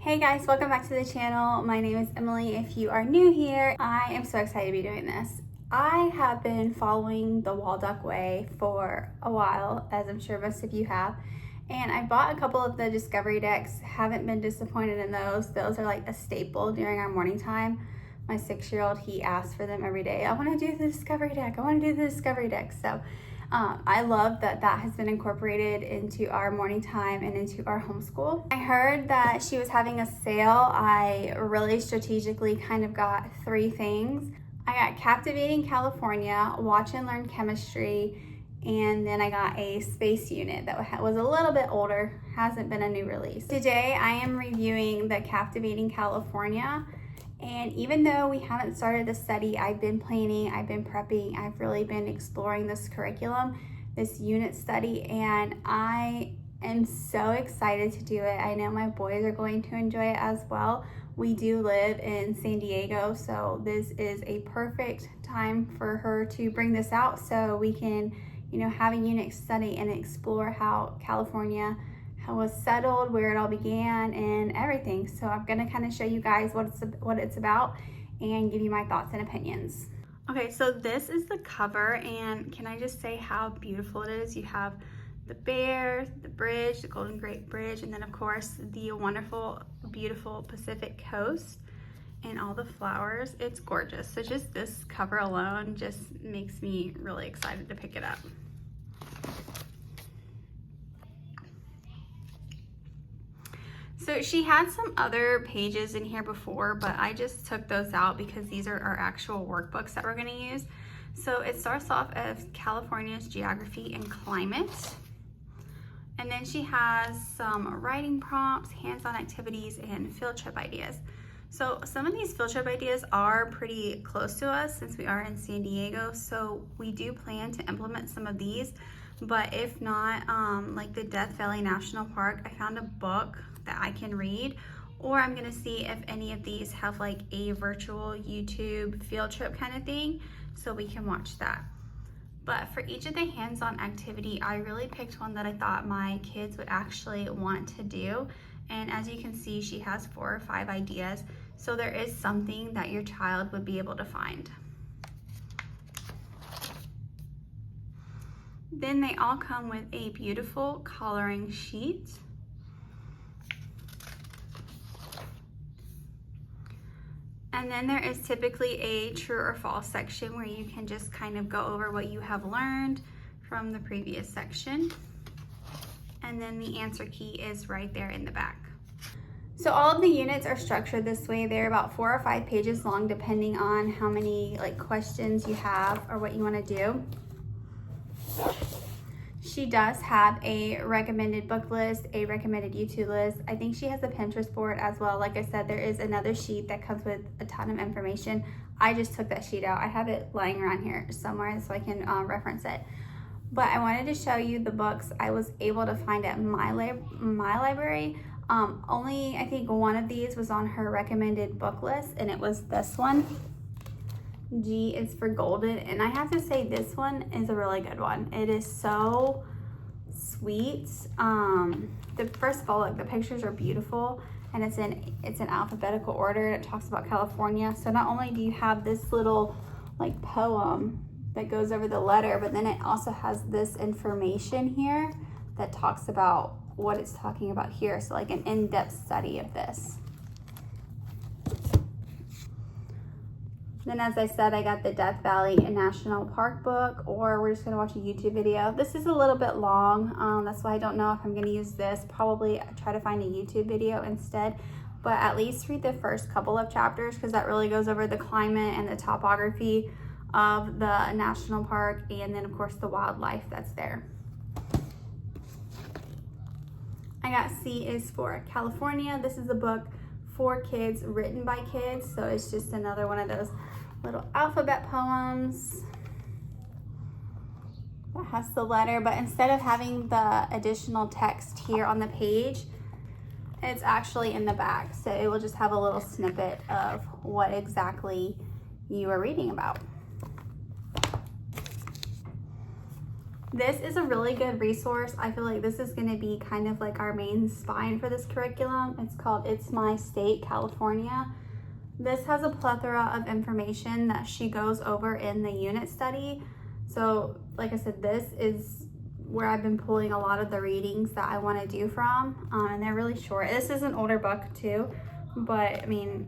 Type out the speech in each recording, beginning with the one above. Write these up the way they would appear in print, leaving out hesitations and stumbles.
Hey guys, welcome back to the channel. My name is Emily. If you are new here, I am so excited to be doing this. I have been following the Waldock Way for a while, as I'm sure most of you have, and I bought a couple of the discovery decks. Haven't been disappointed in those. Those are like a staple during our morning time. My 6-year-old, he asks for them every day. I want to do the discovery deck. I want to do the discovery deck. So I love that that has been incorporated into our morning time and into our homeschool. I heard that she was having a sale. I really strategically kind of got 3 things. I got Captivating California, Watch and Learn Chemistry, and then I got a space unit that was a little bit older, hasn't been a new release. Today I am reviewing the Captivating California. And even though we haven't started the study, I've been planning, I've been prepping, I've really been exploring this curriculum, this unit study, and I am so excited to do it. I know my boys are going to enjoy it as well. We do live in San Diego, so this is a perfect time for her to bring this out so we can, have a unit study and explore how California was settled, where it all began, and everything. So I'm gonna kind of show you guys what it's about and give you my thoughts and opinions. Okay, so this is the cover, and can I just say how beautiful it is? You have the bear, the bridge, the Golden Gate Bridge, and then of course the wonderful, beautiful Pacific Coast and all the flowers. It's gorgeous. So just this cover alone just makes me really excited to pick it up. So she had some other pages in here before, but I just took those out because these are our actual workbooks that we're gonna use. So it starts off as California's geography and climate. And then she has some writing prompts, hands-on activities, and field trip ideas. So some of these field trip ideas are pretty close to us since we are in San Diego. So we do plan to implement some of these, but if not, like the Death Valley National Park, I found a book that I can read, or I'm gonna see if any of these have like a virtual YouTube field trip kind of thing, so we can watch that. But for each of the hands-on activity, I really picked one that I thought my kids would actually want to do. And as you can see, she has 4 or 5 ideas. So there is something that your child would be able to find. Then they all come with a beautiful coloring sheet. And then there is typically a true or false section where you can just kind of go over what you have learned from the previous section. And then the answer key is right there in the back. So all of the units are structured this way. They're about 4 or 5 pages long, depending on how many questions you have or what you want to do. She does have a recommended book list, a recommended YouTube list. I think she has a Pinterest board as well. Like I said, there is another sheet that comes with a ton of information. I just took that sheet out. I have it lying around here somewhere so I can reference it. But I wanted to show you the books I was able to find at my library. Only I think one of these was on her recommended book list, and it was this one. G is for Golden, and I have to say this one is a really good one. It is so sweet. First of all, look, the pictures are beautiful, and it's in alphabetical order. It talks about California. So not only do you have this little poem that goes over the letter, but then it also has this information here that talks about what it's talking about here. So like an in-depth study of this. Then, as I said, I got the Death Valley National Park book, or we're just gonna watch a YouTube video. This is a little bit long. That's why I don't know if I'm gonna use this. Probably try to find a YouTube video instead, but at least read the first couple of chapters because that really goes over the climate and the topography of the national park, and then of course the wildlife that's there. I got C is for California. This is a book for kids, written by kids, so it's just another one of those little alphabet poems that has the letter, but instead of having the additional text here on the page, it's actually in the back, so it will just have a little snippet of what exactly you are reading about. This is a really good resource. I feel like this is going to be kind of like our main spine for this curriculum. It's called It's My State, California. This has a plethora of information that she goes over in the unit study. So like I said, this is where I've been pulling a lot of the readings that I want to do from, and they're really short. This is an older book too, but I mean,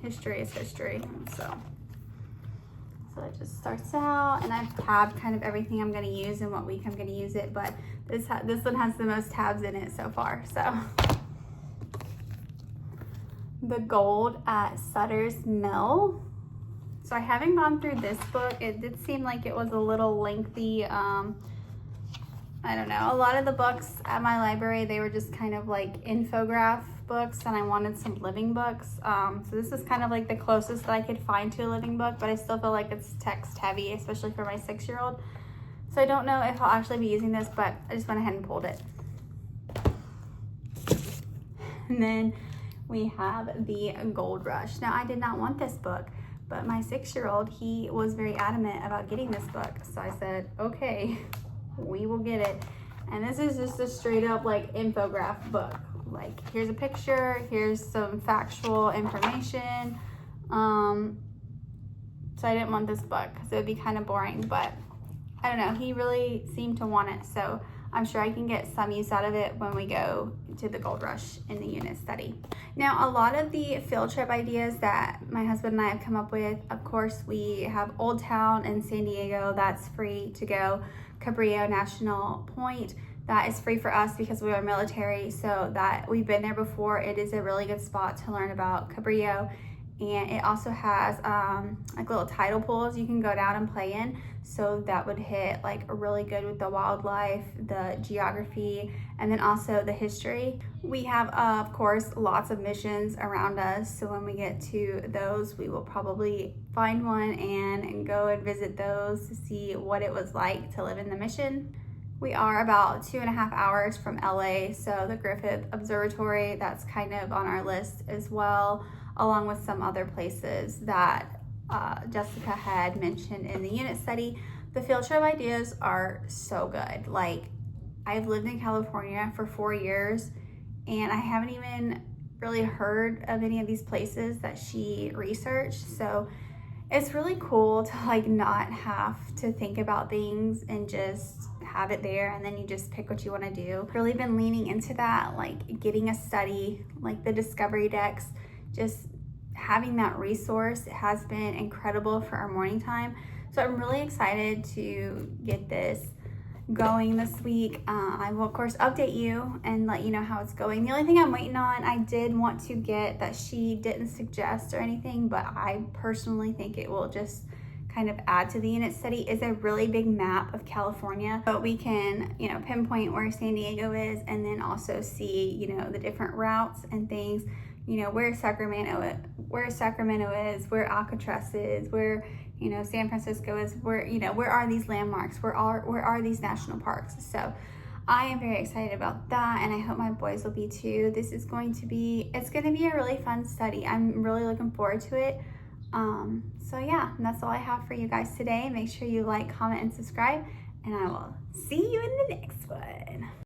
history is history. So it just starts out, and I've tabbed kind of everything I'm going to use and what week I'm going to use it, but this one has the most tabs in it so far. So The Gold at Sutter's Mill. So I haven't gone through this book. It did seem like it was a little lengthy. I don't know. A lot of the books at my library, they were just kind of like infograph books, and I wanted some living books. So this is kind of like the closest that I could find to a living book, but I still feel like it's text heavy, especially for my 6-year-old. So I don't know if I'll actually be using this, but I just went ahead and pulled it. And then we have The Gold Rush. Now, I did not want this book, but my 6-year-old, he was very adamant about getting this book. So I said, okay, we will get it. And this is just a straight up like infograph book. Like, here's a picture, here's some factual information. So I didn't want this book because it would be kind of boring, but I don't know, he really seemed to want it. So I'm sure I can get some use out of it when we go to the Gold Rush in the unit study. Now, a lot of the field trip ideas that my husband and I have come up with, of course, we have Old Town in San Diego. That's free to go. Cabrillo National Point, that is free for us because we are military, so that we've been there before. It is a really good spot to learn about Cabrillo. And it also has like little tidal pools you can go down and play in. So that would hit like really good with the wildlife, the geography, and then also the history. We have, of course, lots of missions around us. So when we get to those, we will probably find one and go and visit those to see what it was like to live in the mission. We are about 2.5 hours from LA. So the Griffith Observatory, that's kind of on our list as well, along with some other places that Jessica had mentioned in the unit study. The field trip ideas are so good. Like, I've lived in California for 4 years, and I haven't even really heard of any of these places that she researched. So it's really cool to like not have to think about things and just have it there, and then you just pick what you want to do. Really been leaning into that, like getting a study, like the discovery decks, just having that resource has been incredible for our morning time. So I'm really excited to get this going this week. I will of course update you and let you know how it's going. The only thing I'm waiting on, I did want to get, that she didn't suggest or anything, but I personally think it will just kind of add to the unit study, is a really big map of California. So we can, you know, pinpoint where San Diego is, and then also see, you know, the different routes and things, you know, where Sacramento is, where Alcatraz is, where, you know, San Francisco is, where, you know, where are these landmarks, where are these national parks. So I am very excited about that, and I hope my boys will be too. This is going to be, it's going to be a really fun study. I'm really looking forward to it. So yeah, and that's all I have for you guys today. Make sure you like, comment, and subscribe, and I will see you in the next one.